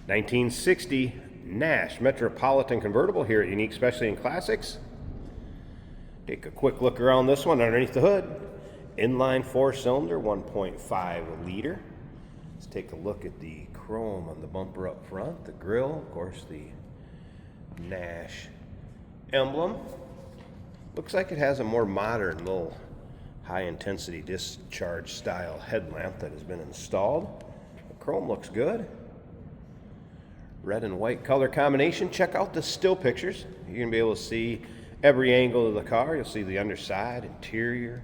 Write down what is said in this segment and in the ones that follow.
1960 Nash Metropolitan convertible here at Unique Specialty and Classics. Take a quick look around this one underneath the hood. Inline 4-cylinder, 1.5 liter. Let's take a look at the chrome on the bumper up front, the grille, of course the Nash emblem. Looks like it has a more modern little high-intensity discharge style headlamp that has been installed. The chrome looks good. Red and white color combination. Check out the still pictures. You're going to be able to see every angle of the car. You'll see the underside, interior,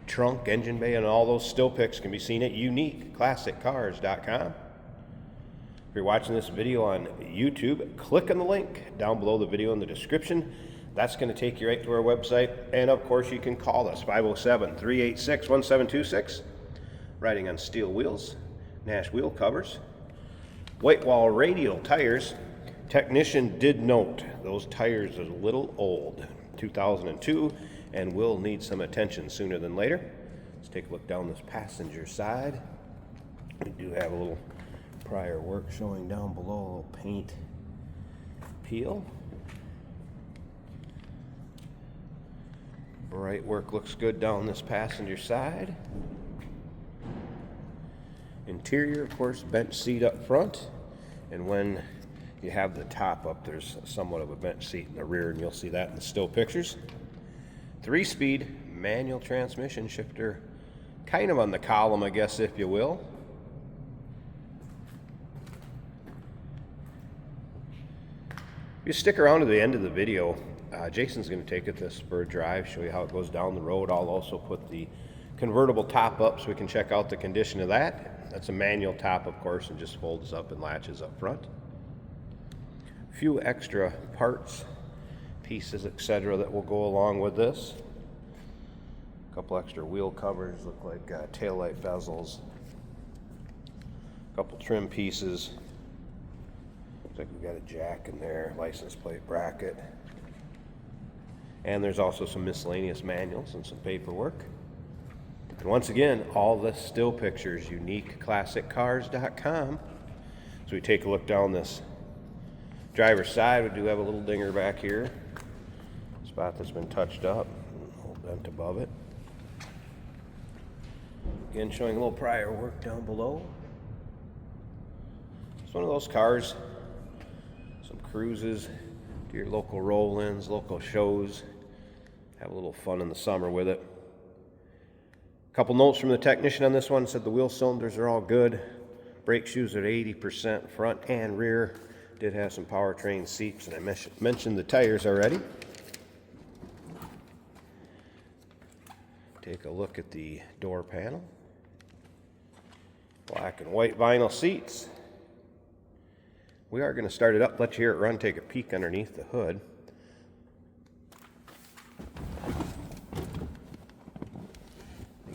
trunk, engine bay, and all those still pics can be seen at uniqueclassiccars.com. If you're watching this video on YouTube, click on the link down below the video in the description. That's going to take you right to our website. And of course, you can call us 507-386-1726. Riding on steel wheels, Nash wheel covers, white wall radial tires. Technician did note those tires are a little old, 2002, and will need some attention sooner than later. Let's take a look down this passenger side. We do have a little prior work showing down below, a little paint peel. Bright work looks good down this passenger side. Interior, of course, bench seat up front, and when you have the top up, there's somewhat of a bench seat in the rear, and you'll see that in the still pictures. 3-speed manual transmission, shifter kind of on the column, I guess, if you will. If you stick around to the end of the video, Jason's going to take it this spur drive, show you how it goes down the road. I'll also put the convertible top up so we can check out the condition of that. That's a manual top, of course, and just folds up and latches up front. A few extra parts, pieces, etc. that will go along with this. A couple extra wheel covers, look like taillight bezels. A couple trim pieces. Looks like we've got a jack in there, license plate bracket. And there's also some miscellaneous manuals and some paperwork. And once again, all the still pictures, uniqueclassiccars.com. So we take a look down this driver's side. We do have a little dinger back here, spot that's been touched up, a little dent above it. Again, showing a little prior work down below. It's one of those cars, some cruises to your local roll-ins, local shows. Have a little fun in the summer with it. A couple notes from the technician on this one. Said the wheel cylinders are all good. Brake shoes at 80% front and rear. Did have some powertrain seats, and I mentioned the tires already. Take a look at the door panel. Black and white vinyl seats. We are going to start it up, let you hear it run, take a peek underneath the hood.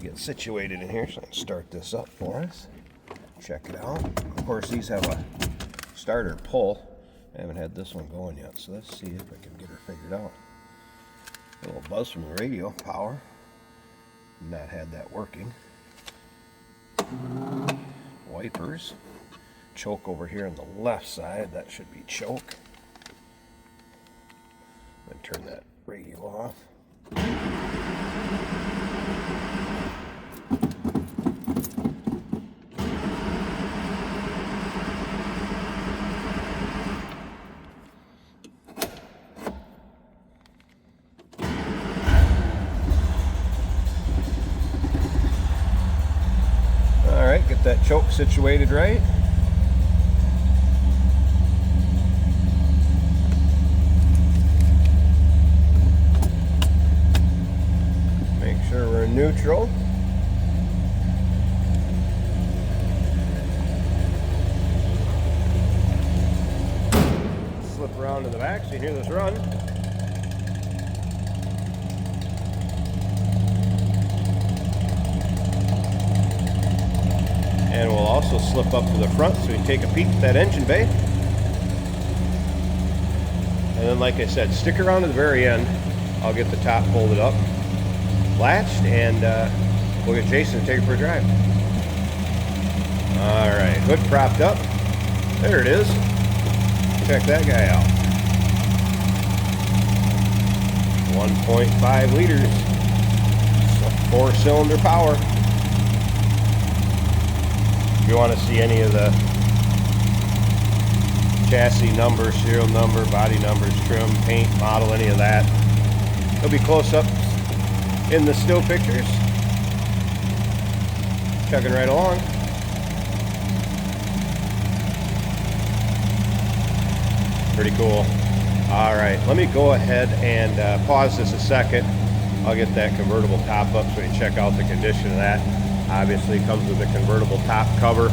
Get situated in here, so I can start this up for us. Check it out. Of course, these have a starter pull. I haven't had this one going yet, so let's see if I can get her figured out. A little buzz from the radio, power. Not had that working. Wipers. Choke over here on the left side, that should be choke. Then turn that radio off. Alright, get that choke situated right. Make sure we're in neutral. Slip around to the back so you can hear this run. And we'll also slip up to the front so we can take a peek at that engine bay. And then, like I said, stick around to the very end. I'll get the top folded up, latched, and we'll get Jason to take it for a drive. All right, hood propped up. There it is. check that guy out. 1.5 liters, so 4-cylinder power. If you want to see any of the chassis number, serial number, body numbers, trim, paint, model, any of that, there'll be close-ups in the still pictures. Chugging right along. Pretty cool. All right, let me go ahead and pause this a second. I'll get that convertible top up so you can check out the condition of that. Obviously it comes with a convertible top cover.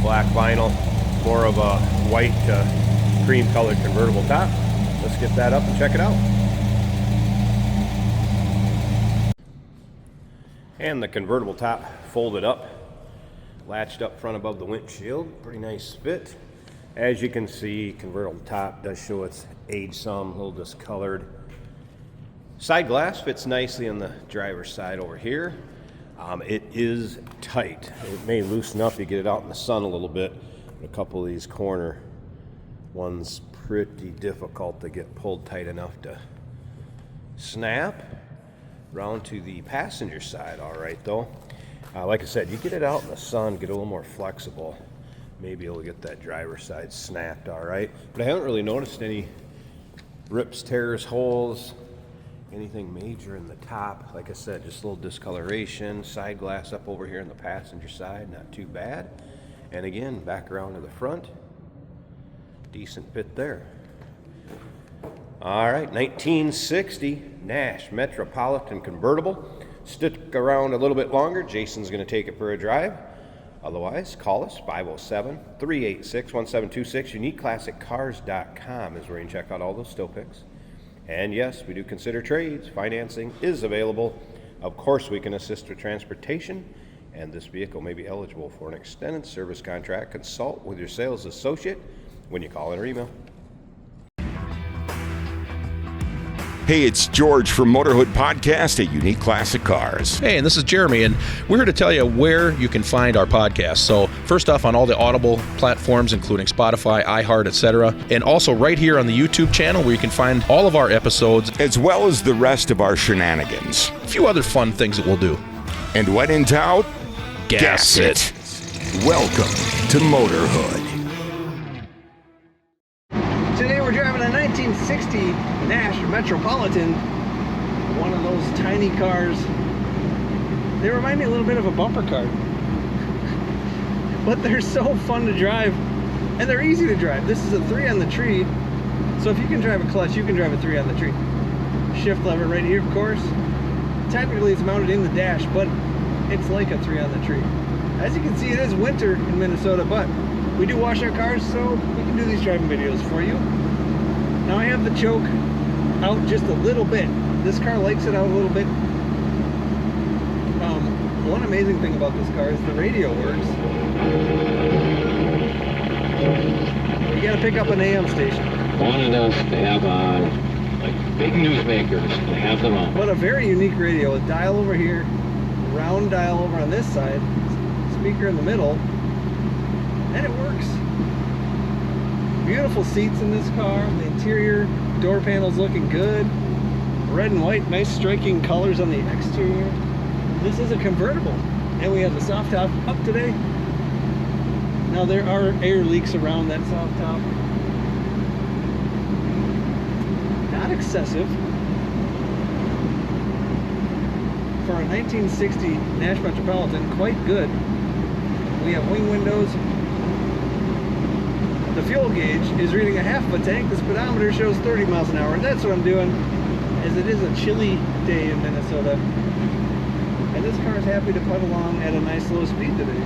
Black vinyl, more of a white cream colored convertible top. Let's get that up and check it out. And the convertible top folded up, latched up front above the windshield. Pretty nice fit. As you can see, convertible top does show it's aged some, a little discolored. Side glass fits nicely on the driver's side over here. It is tight. It may loosen up, you get it out in the sun a little bit. A couple of these corner ones pretty difficult to get pulled tight enough to snap. Round to the passenger side, all right though. Like I said, you get it out in the sun, get a little more flexible. Maybe you'll get that driver's side snapped, all right. But I haven't really noticed any rips, tears, holes, anything major in the top. Like I said, just a little discoloration. Side glass up over here on the passenger side, not too bad. And again, back around to the front. Decent fit there. All right, 1960 Nash Metropolitan convertible. Stick around a little bit longer. Jason's going to take it for a drive. Otherwise, call us, 507-386-1726. UniqueClassicCars.com is where you can check out all those still pics. And yes, we do consider trades. Financing is available. Of course, we can assist with transportation, and this vehicle may be eligible for an extended service contract. Consult with your sales associate when you call in or email. Hey, it's George from Motorhood Podcast at Unique Classic Cars. Hey, and this is Jeremy, and we're here to tell you where you can find our podcast. So first off, on all the Audible platforms, including Spotify, iHeart, etc., and also right here on the YouTube channel where you can find all of our episodes, as well as the rest of our shenanigans. A few other fun things that we'll do. And when in doubt, gas it. Welcome to Motorhood. Today we're driving a 1960 Nash Metropolitan, one of those tiny cars. They remind me a little bit of a bumper car, but they're so fun to drive, and they're easy to drive. This is a 3 on the tree, so if you can drive a clutch, you can drive a 3 on the tree. Shift lever right here, of course. Technically it's mounted in the dash, but it's like a 3 on the tree. As you can see, it is winter in Minnesota, but we do wash our cars, so we can do these driving videos for you. Now I have the choke out just a little bit. This car likes it out a little bit. One amazing thing about this car is the radio works. You gotta pick up an AM station. Wanted us to have on, like big newsmakers, to have them on. But a very unique radio. A dial over here, round dial over on this side, speaker in the middle, and it works. Beautiful seats in this car. The interior door panels looking good. Red and white, nice striking colors on the exterior. This is a convertible, and we have the soft top up today. Now there are air leaks around that soft top. Not excessive. For a 1960 Nash Metropolitan, quite good. We have wing windows. The fuel gauge is reading a half of a tank. The speedometer shows 30 miles an hour. That's what I'm doing, as it is a chilly day in Minnesota. And this car is happy to putt along at a nice low speed today.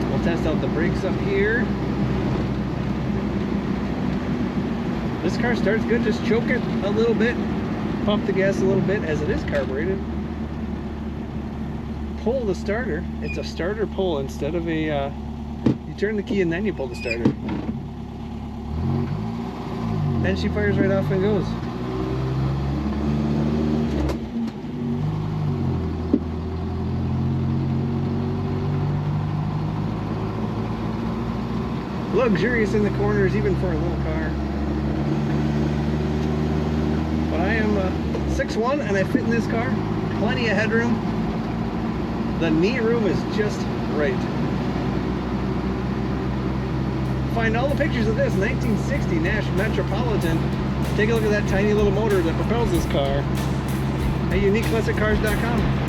We'll test out the brakes up here. This car starts good. Just choke it a little bit. Pump the gas a little bit, as it is carbureted. Pull the starter. It's a starter pull instead of a you turn the key and then you pull the starter. Then she fires right off and goes. luxurious in the corners, even for a little car. But I am 6'1", and I fit in this car. Plenty of headroom. The knee room is just right. Find all the pictures of this 1960 Nash Metropolitan. Take a look at that tiny little motor that propels this car at uniqueclassiccars.com.